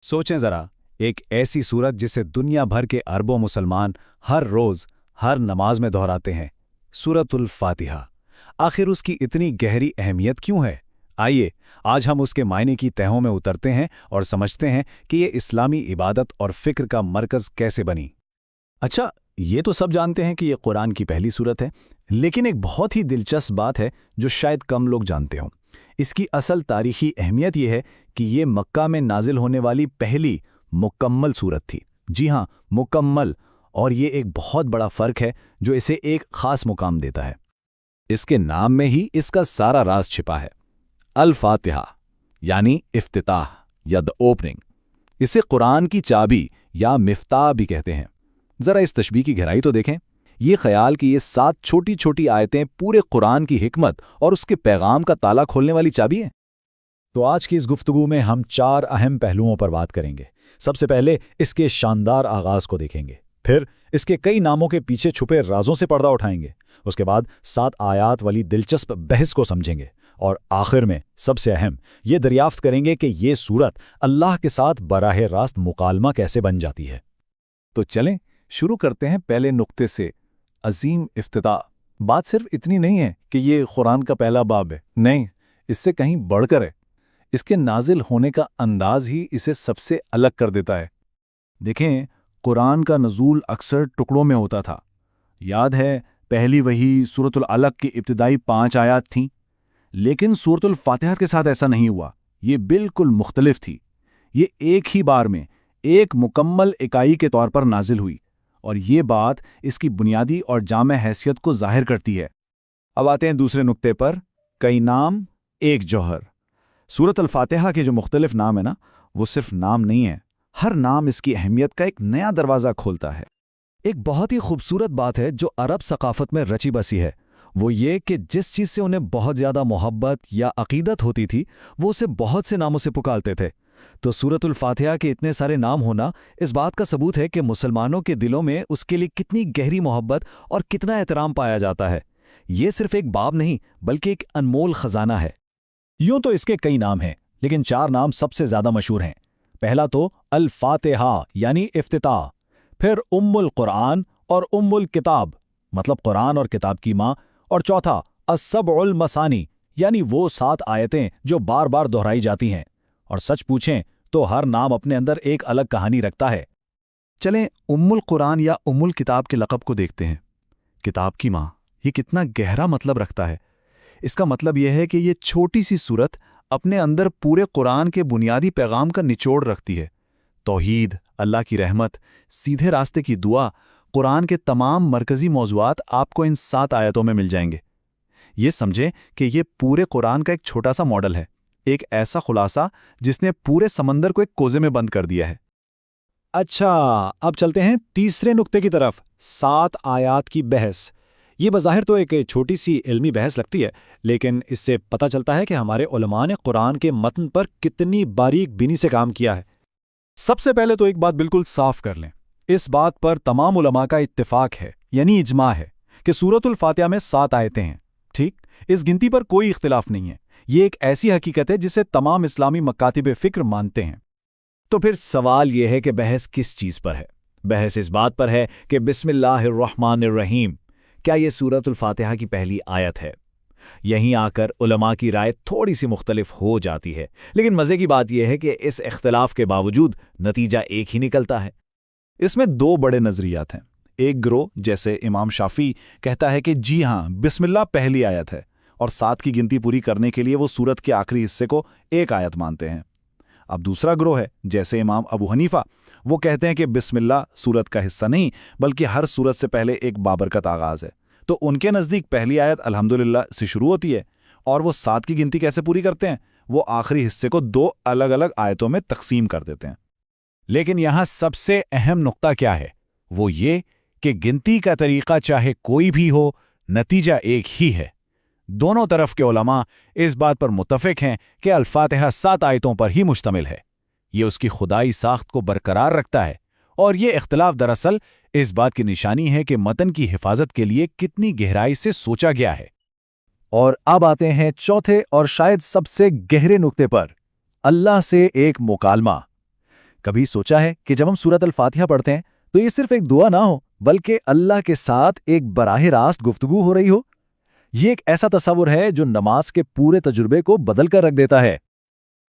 सोचें ज़रा, एक ऐसी सूरत जिसे दुनिया भर के अरबों मुसलमान हर रोज़ हर नमाज में दोहराते हैं, सूरतुल फातिहा। आखिर उसकी इतनी गहरी अहमियत क्यों है? आइए आज हम उसके मायने की तहों में उतरते हैं और समझते हैं कि ये इस्लामी इबादत और फ़िक्र का मरकज़ कैसे बनी। अच्छा, ये तो सब जानते हैं कि ये कुरान की पहली सूरत है, लेकिन एक बहुत ही दिलचस्प बात है जो शायद कम लोग जानते हों। इसकी असल तारीखी अहमियत ये है कि ये मक्का में नाजिल होने वाली पहली मुकम्मल सूरत थी। जी हाँ, मुकम्मल। और ये एक बहुत बड़ा फ़र्क है जो इसे एक ख़ास मुकाम देता है। इसके नाम में ही इसका सारा राज छिपा है। अल फातिहा यानी इफ्तिताह या द ओपनिंग। इसे कुरान की चाबी या मिफ्ताह भी कहते हैं। ज़रा इस तशबीह की गहराई तो देखें। ये ख्याल कि ये 7 छोटी छोटी आयतें पूरे कुरान की हिकमत और उसके पैगाम का ताला खोलने वाली चाबी हैं। तो आज की इस गुफ्तगू में हम 4 अहम पहलुओं पर बात करेंगे। सबसे पहले इसके शानदार आगाज़ को देखेंगे, फिर इसके कई नामों के पीछे छुपे राजों से पर्दा उठाएंगे, उसके बाद 7 आयात वाली दिलचस्प बहस को समझेंगे, और आखिर में सबसे अहम ये दरियाफ्त करेंगे कि ये सूरत अल्लाह के साथ बराह रास्त मुकालमा कैसे बन जाती है। तो चलें शुरू करते हैं पहले नुक्ते से। अजीम इफ्तिताह। बात सिर्फ इतनी नहीं है कि ये कुरान का पहला बाब है, नहीं, इससे कहीं बढ़कर है। इसके नाजिल होने का अंदाज ही इसे सबसे अलग कर देता है। देखें, कुरान का नज़ूल अक्सर टुकड़ों में होता था। याद है, पहली वही सूरतुल अलक की इब्तिदाई 5 आयात थीं, लेकिन सूरतुल फातिहा के साथ ऐसा नहीं हुआ। ये बिल्कुल मुख्तलिफ थी। ये एक ही बार में एक मुकम्मल इकाई के तौर पर नाजिल हुई, और ये बात इसकी बुनियादी और जामे हैसियत को जाहिर करती है। अब आते हैं दूसरे नुक्ते पर। कई नाम, एक जौहर। सूरत अल फातिहा के जो मुख्तलिफ नाम है ना, वो सिर्फ नाम नहीं है, हर नाम इसकी अहमियत का एक नया दरवाज़ा खोलता है। एक बहुत ही खूबसूरत बात है जो अरब सकाफत में रची बसी है, वो ये कि जिस चीज़ से उन्हें बहुत ज़्यादा मोहब्बत या अकीदत होती थी, वो उसे बहुत से नामों से पुकारते थे। तो सूरतुल फातिहा के इतने सारे नाम होना इस बात का सबूत है कि मुसलमानों के दिलों में उसके लिए कितनी गहरी मोहब्बत और कितना एहतराम पाया जाता है। ये सिर्फ एक बाब नहीं, बल्कि एक अनमोल खजाना है। यूं तो इसके कई नाम हैं, लेकिन 4 नाम सबसे ज़्यादा मशहूर हैं। पहला तो अल फातिहा यानी इफ्तिताह, फिर उम्मुल कुरान और उम्मुल किताब मतलब कुरान और किताब की माँ, और चौथा अस्सबउल मसानी यानी वो 7 आयतें जो बार बार दोहराई जाती हैं। और सच पूछें तो हर नाम अपने अंदर एक अलग कहानी रखता है। चलें उम्मुल कुरान या उम्मुल किताब के लक़ब को देखते हैं। किताब की माँ, ये कितना गहरा मतलब रखता है। इसका मतलब यह है कि ये छोटी सी सूरत अपने अंदर पूरे कुरान के बुनियादी पैगाम का निचोड़ रखती है। तौहीद, अल्लाह की रहमत, सीधे रास्ते की दुआ, कुरान के तमाम मरकज़ी मौज़ूआत आपको इन 7 आयतों में मिल जाएंगे। ये समझें कि ये पूरे कुरान का एक छोटा सा मॉडल है, एक ऐसा खुलासा जिसने पूरे समंदर को एक कोज़े में बंद कर दिया है। अच्छा, अब चलते हैं तीसरे नुक्ते की तरफ, 7 आयात की बहस। ये बज़ाहिर तो एक छोटी सी इल्मी बहस लगती है, लेकिन इससे पता चलता है कि हमारे उलमा ने कुरान के मतन पर कितनी बारीक बीनी से काम किया है। सबसे पहले तो एक बात बिल्कुल साफ कर लें, इस बात पर तमाम उलमा का इत्तिफाक है, यानी इजमा है, कि सूरतुल फातिहा में 7 आयतें हैं। ठीक, इस गिनती पर कोई इख्तिलाफ नहीं है। ये एक ऐसी हकीकत है जिसे तमाम इस्लामी मकातिब फ़िक्र मानते हैं। तो फिर सवाल यह है कि बहस किस चीज़ पर है? बहस इस बात पर है कि बिस्मिल्लाहिर्रहमानिर्रहीम क्या ये सूरतुल फातिहा की पहली आयत है? यहीं आकर उलमा की राय थोड़ी सी मुख्तलिफ हो जाती है, लेकिन मज़े की बात यह है कि इस इख्तिलाफ के बावजूद नतीजा एक ही निकलता है। इसमें 2 बड़े नज़रियात हैं। एक गिरोह, जैसे इमाम शाफी, कहता है कि जी हाँ, बिस्मिल्लाह पहली आयत है, और 7 की गिनती पूरी करने के लिए वो सूरत के आखिरी हिस्से को एक आयत मानते हैं। अब दूसरा गिरोह है, जैसे इमाम अबू हनीफा, वो कहते हैं कि बिस्मिल्लाह सूरत का हिस्सा नहीं, बल्कि हर सूरत से पहले एक बाबरकत आगाज़ है। तो उनके नज़दीक पहली आयत अल्हम्दुलिल्लाह से शुरू होती है, और वो 7 की गिनती कैसे पूरी करते हैं? वो आखिरी हिस्से को 2 अलग अलग आयतों में तकसीम कर देते हैं। लेकिन यहाँ सबसे अहम नुक्ता क्या है? वो ये कि गिनती का तरीक़ा चाहे कोई भी हो, नतीजा एक ही है। दोनों तरफ के उलमा इस बात पर मुत्तफ़िक हैं कि अल फातिहा 7 आयतों पर ही मुश्तमिल है। ये उसकी खुदाई साख्त को बरकरार रखता है, और ये इख्तिलाफ दरअसल इस बात की निशानी है कि मतन की हिफाजत के लिए कितनी गहराई से सोचा गया है। और अब आते हैं चौथे और शायद सबसे गहरे नुक्ते पर, अल्लाह से एक मुकालमा। کبھی سوچا ہے کہ جب ہم سورۃ الفاتحہ پڑھتے ہیں تو یہ صرف ایک دعا نہ ہو بلکہ اللہ کے ساتھ ایک براہ راست گفتگو ہو رہی ہو؟ یہ ایک ایسا تصور ہے جو نماز کے پورے تجربے کو بدل کر رکھ دیتا ہے۔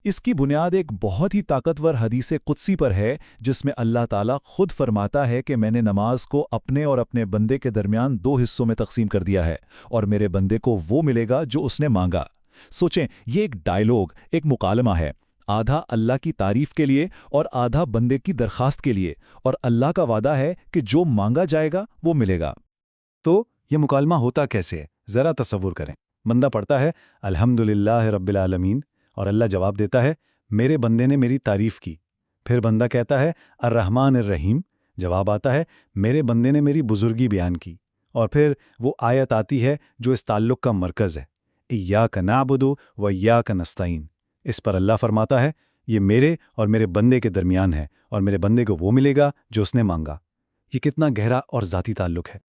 اس کی بنیاد ایک بہت ہی طاقتور حدیث قدسی پر ہے جس میں اللہ تعالیٰ خود فرماتا ہے کہ میں نے نماز کو اپنے اور اپنے بندے کے درمیان 2 حصوں میں تقسیم کر دیا ہے اور میرے بندے کو وہ ملے گا جو اس نے مانگا۔ سوچیں، یہ ایک ڈائیلاگ، ایک مکالمہ ہے، آدھا اللہ کی تعریف کے لیے اور آدھا بندے کی درخواست کے لیے، اور اللہ کا وعدہ ہے کہ جو مانگا جائے گا وہ ملے گا۔ تو یہ مکالمہ ہوتا کیسے ہے؟ ذرا تصور کریں۔ بندہ پڑھتا ہے الحمدللہ رب العالمین، اور اللہ جواب دیتا ہے میرے بندے نے میری تعریف کی۔ پھر بندہ کہتا ہے الرحمن الرحیم، جواب آتا ہے میرے بندے نے میری بزرگی بیان کی۔ اور پھر وہ آیت آتی ہے جو اس تعلق کا مرکز ہے، ایاک نعبد و ایاک نستعین۔ اس پر اللہ فرماتا ہے یہ میرے اور میرے بندے کے درمیان ہے اور میرے بندے کو وہ ملے گا جو اس نے مانگا۔ یہ کتنا گہرا اور ذاتی تعلق ہے۔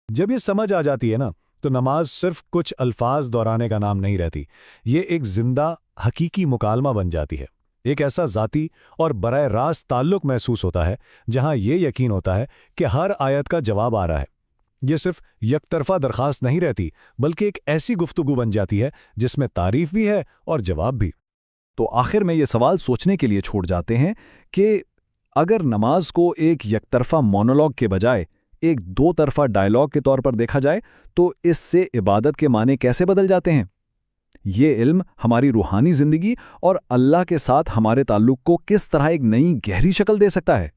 جب یہ سمجھ آ جاتی ہے نا تو نماز صرف کچھ الفاظ دہرانے کا نام نہیں رہتی، یہ ایک زندہ حقیقی مکالمہ بن جاتی ہے۔ ایک ایسا ذاتی اور براہ راست تعلق محسوس ہوتا ہے جہاں یہ یقین ہوتا ہے کہ ہر آیت کا جواب آ رہا ہے۔ یہ صرف یک طرفہ درخواست نہیں رہتی بلکہ ایک ایسی گفتگو بن جاتی ہے جس میں تعریف بھی ہے اور جواب بھی۔ تو آخر میں یہ سوال سوچنے کے لیے چھوڑ جاتے ہیں کہ اگر نماز کو ایک یک طرفہ مونولوگ کے بجائے ایک 2 طرفہ ڈائیلاگ کے طور پر دیکھا جائے تو اس سے عبادت کے معنی کیسے بدل جاتے ہیں؟ یہ علم ہماری روحانی زندگی اور اللہ کے ساتھ ہمارے تعلق کو کس طرح ایک نئی گہری شکل دے سکتا ہے؟